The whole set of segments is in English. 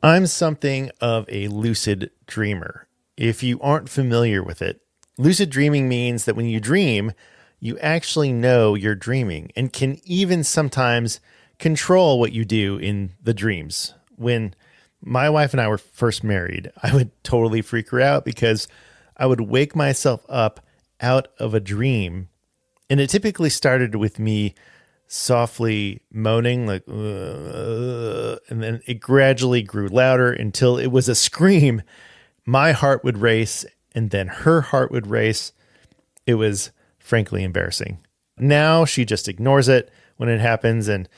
I'm something of a lucid dreamer. If you aren't familiar with it, lucid dreaming means that when you dream, you actually know you're dreaming and can even sometimes control what you do in the dreams. When my wife and I were first married, I would totally freak her out because I would wake myself up out of a dream. And it typically started with me softly moaning, like, and then it gradually grew louder until it was a scream. My heart would race, and then her heart would race. It was frankly embarrassing. Now she just ignores it when it happens, and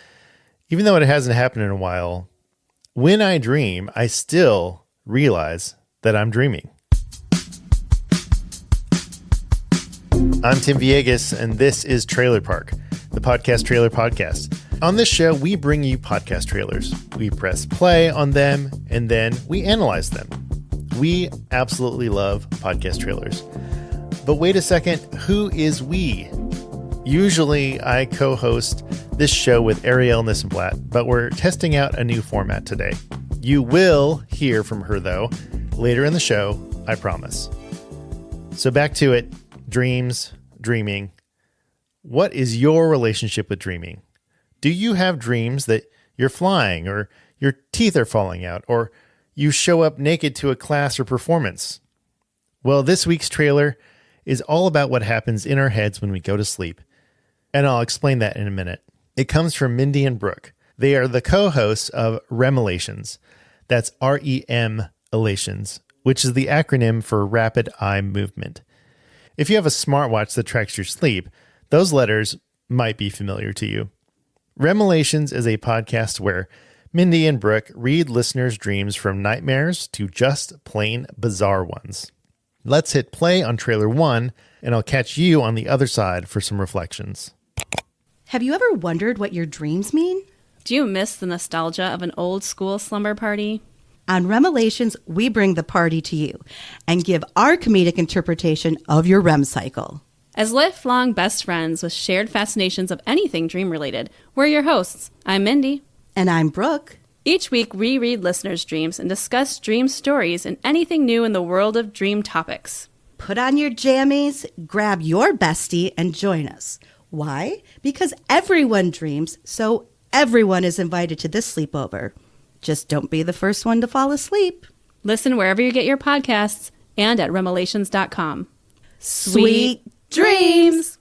even though it hasn't happened in a while, when I dream, I still realize that I'm dreaming. I'm Tim Villegas, and this is Trailer Park, the podcast trailer podcast. On this show, we bring you podcast trailers. We press play on them, and then we analyze them. We absolutely love podcast trailers. But wait a second, who is we? Usually, I co-host this show with Ariel Nissenblatt, but we're testing out a new format today. You will hear from her, though, later in the show, I promise. So back to it. Dreams, dreaming. What is your relationship with dreaming? Do you have dreams that you're flying, or your teeth are falling out, or you show up naked to a class or performance? Well, this week's trailer is all about what happens in our heads when we go to sleep, and I'll explain that in a minute. It comes from Mindy and Brooke. They are the co-hosts of REMelations. That's REMelations, which is the acronym for Rapid Eye Movement. If you have a smartwatch that tracks your sleep, those letters might be familiar to you. REMelations is a podcast where Mindy and Brooke read listeners' dreams from nightmares to just plain bizarre ones. Let's hit play on trailer 1, and I'll catch you on the other side for some reflections. Have you ever wondered what your dreams mean? Do you miss the nostalgia of an old school slumber party? On REMelations, we bring the party to you and give our comedic interpretation of your REM cycle. As lifelong best friends with shared fascinations of anything dream-related, we're your hosts. I'm Mindy. And I'm Brooke. Each week, we read listeners' dreams and discuss dream stories and anything new in the world of dream topics. Put on your jammies, grab your bestie, and join us. Why? Because everyone dreams, so everyone is invited to this sleepover. Just don't be the first one to fall asleep. Listen wherever you get your podcasts and at REMelations.com. Sweet dreams!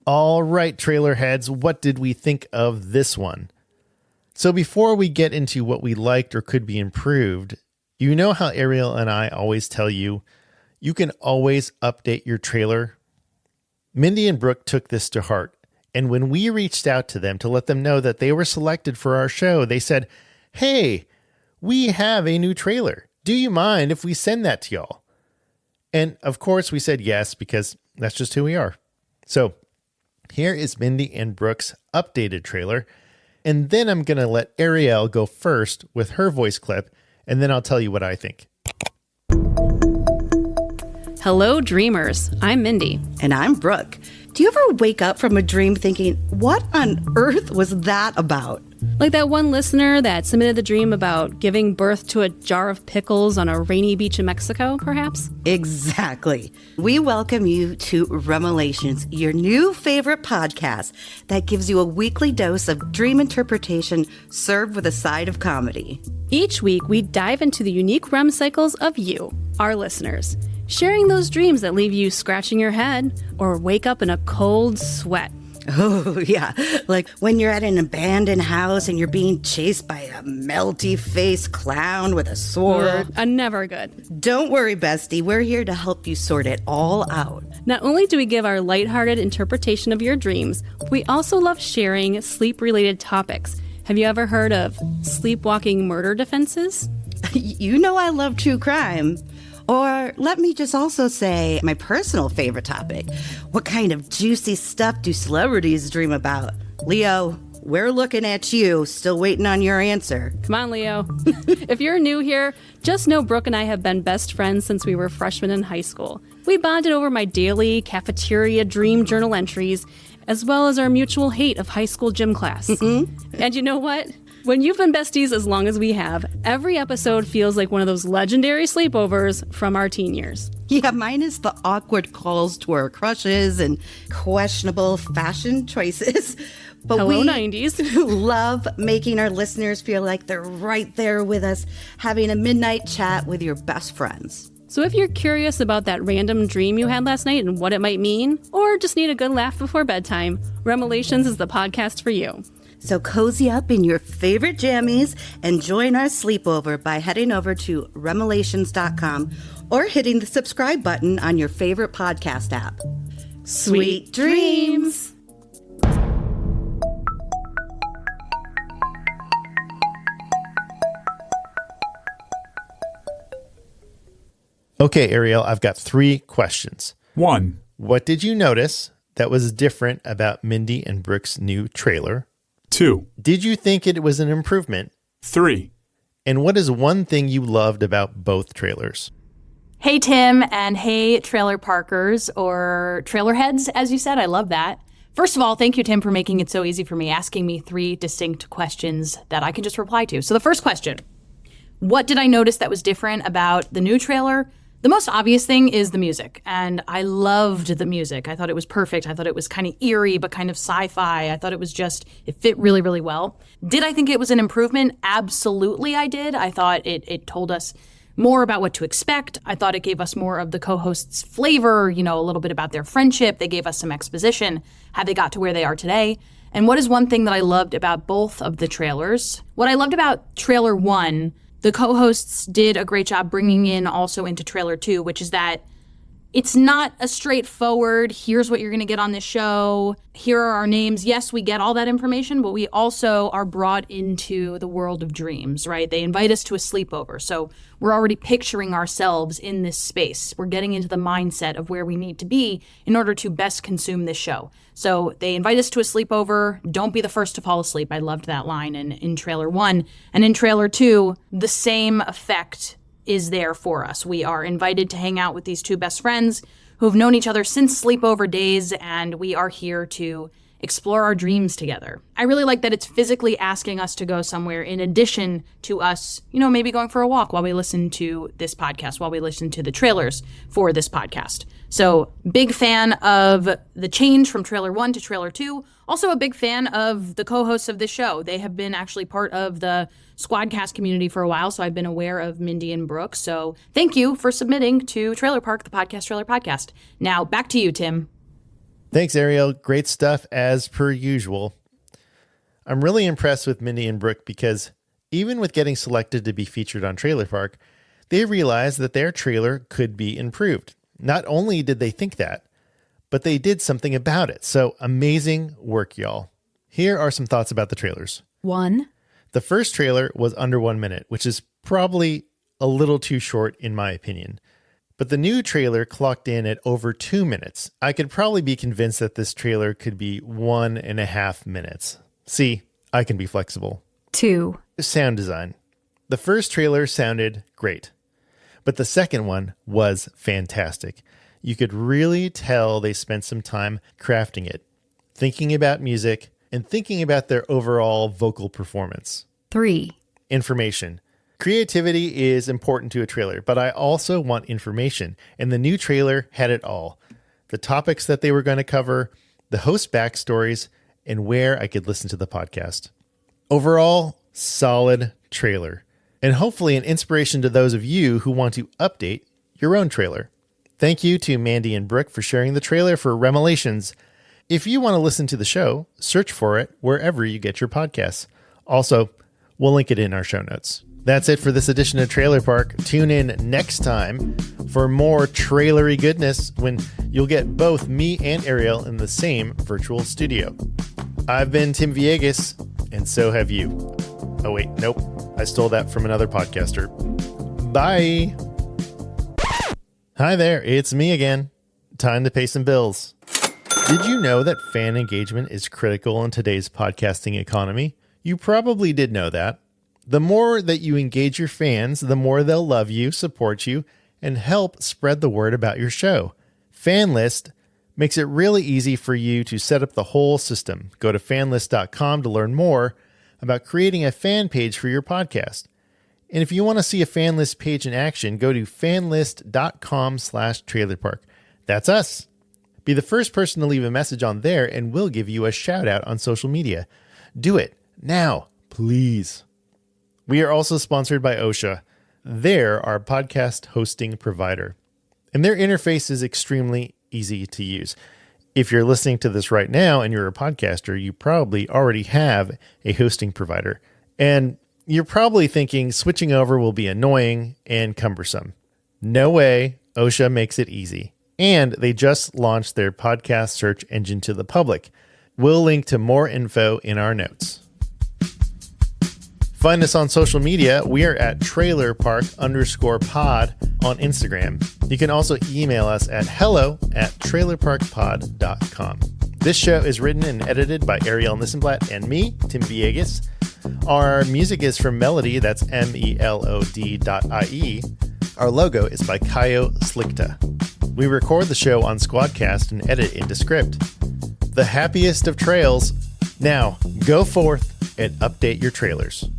All right, trailer heads, what did we think of this one? So before we get into what we liked or could be improved, you know how Ariel and I always tell you, you can always update your trailer? Mindy and Brooke took this to heart, and when we reached out to them to let them know that they were selected for our show, they said, "Hey, we have a new trailer. Do you mind if we send that to y'all?" And of course we said yes, because that's just who we are. So here is Mindy and Brooke's updated trailer. And then I'm going to let Ariel go first with her voice clip, and then I'll tell you what I think. Hello, dreamers. I'm Mindy. And I'm Brooke. Do you ever wake up from a dream thinking, what on earth was that about? Like that one listener that submitted the dream about giving birth to a jar of pickles on a rainy beach in Mexico, perhaps? Exactly. We welcome you to REMelations, your new favorite podcast that gives you a weekly dose of dream interpretation served with a side of comedy. Each week, we dive into the unique REM cycles of you, our listeners, sharing those dreams that leave you scratching your head or wake up in a cold sweat. Oh, yeah. Like when you're at an abandoned house and you're being chased by a melty-faced clown with a sword. Never good. Don't worry, bestie. We're here to help you sort it all out. Not only do we give our lighthearted interpretation of your dreams, we also love sharing sleep-related topics. Have you ever heard of sleepwalking murder defenses? You know I love true crime. Or let me just also say my personal favorite topic. What kind of juicy stuff do celebrities dream about? Leo, we're looking at you, still waiting on your answer. Come on, Leo. If you're new here, just know Brooke and I have been best friends since we were freshmen in high school. We bonded over my daily cafeteria dream journal entries, as well as our mutual hate of high school gym class. And you know what? When you've been besties as long as we have, every episode feels like one of those legendary sleepovers from our teen years. Yeah, minus the awkward calls to our crushes and questionable fashion choices. But Hello, we 90s. love making our listeners feel like they're right there with us, having a midnight chat with your best friends. So if you're curious about that random dream you had last night and what it might mean, or just need a good laugh before bedtime, REMelations is the podcast for you. So cozy up in your favorite jammies and join our sleepover by heading over to REMelations.com or hitting the subscribe button on your favorite podcast app. Sweet dreams! Okay, Ariel, I've got 3 questions. 1. What did you notice that was different about Mindy and Brooke's new trailer? 2. Did you think it was an improvement? 3. And what is one thing you loved about both trailers? Hey, Tim, and hey, trailer parkers, or trailer heads, as you said. I love that. First of all, thank you, Tim, for making it so easy for me, asking me 3 distinct questions that I can just reply to. So the first question, what did I notice that was different about the new trailer? The most obvious thing is the music, and I loved the music. I thought it was perfect. I thought it was kind of eerie, but kind of sci-fi. I thought it fit really, really well. Did I think it was an improvement? Absolutely, I did. I thought it told us more about what to expect. I thought it gave us more of the co-hosts' flavor, a little bit about their friendship. They gave us some exposition, how they got to where they are today. And what is one thing that I loved about both of the trailers? What I loved about trailer 1, the co-hosts did a great job bringing in also into trailer 2, which is that it's not a straightforward, here's what you're going to get on this show, here are our names. Yes, we get all that information, but we also are brought into the world of dreams, right? They invite us to a sleepover. So we're already picturing ourselves in this space. We're getting into the mindset of where we need to be in order to best consume this show. So they invite us to a sleepover. Don't be the first to fall asleep. I loved that line in trailer 1. And in trailer 2, the same effect is there for us. We are invited to hang out with these 2 best friends who have known each other since sleepover days, and we are here to explore our dreams together. I really like that it's physically asking us to go somewhere in addition to us, maybe going for a walk while we listen to this podcast, while we listen to the trailers for this podcast. So big fan of the change from trailer 1 to trailer 2. Also a big fan of the co-hosts of this show. They have been actually part of the Squadcast community for a while, so I've been aware of Mindy and Brooke. So thank you for submitting to Trailer Park, the podcast trailer podcast. Now back to you, Tim. Thanks, Ariel. Great stuff as per usual. I'm really impressed with Mindy and Brooke because even with getting selected to be featured on Trailer Park, they realized that their trailer could be improved. Not only did they think that, but they did something about it. So amazing work, y'all. Here are some thoughts about the trailers. 1. The first trailer was under 1 minute, which is probably a little too short in my opinion. But the new trailer clocked in at over 2 minutes. I could probably be convinced that this trailer could be 1.5 minutes. See, I can be flexible. 2. Sound design. The first trailer sounded great, but the second one was fantastic. You could really tell they spent some time crafting it, thinking about music, and thinking about their overall vocal performance. 3. Information. Creativity is important to a trailer, but I also want information, and the new trailer had it all. The topics that they were going to cover, the host backstories, and where I could listen to the podcast. Overall, solid trailer, and hopefully an inspiration to those of you who want to update your own trailer. Thank you to Mandy and Brooke for sharing the trailer for REMelations. If you want to listen to the show, search for it wherever you get your podcasts. Also, we'll link it in our show notes. That's it for this edition of Trailer Park. Tune in next time for more trailery goodness when you'll get both me and Ariel in the same virtual studio. I've been Tim Villegas, and so have you. Oh wait, nope. I stole that from another podcaster. Bye. Hi there, it's me again. Time to pay some bills. Did you know that fan engagement is critical in today's podcasting economy? You probably did know that. The more that you engage your fans, the more they'll love you, support you, and help spread the word about your show. FanList makes it really easy for you to set up the whole system. Go to fanlist.com to learn more about creating a fan page for your podcast. And if you want to see a fan list page in action, go to fanlist.com/trailerpark. That's us. Be the first person to leave a message on there and we'll give you a shout out on social media. Do it now, please. We are also sponsored by OSHA. They're our podcast hosting provider, and their interface is extremely easy to use. If you're listening to this right now and you're a podcaster, you probably already have a hosting provider, and you're probably thinking switching over will be annoying and cumbersome. No way. OSHA makes it easy. And they just launched their podcast search engine to the public. We'll link to more info in our notes. Find us on social media. We are at trailerpark_pod on Instagram. You can also email us at hello@trailerparkpod.com. This show is written and edited by Ariel Nissenblatt and me, Tim Villegas. Our music is from Melody, that's melod.ie. Our logo is by Kaio Slikta. We record the show on Squadcast and edit into script. The happiest of trails. Now, go forth and update your trailers.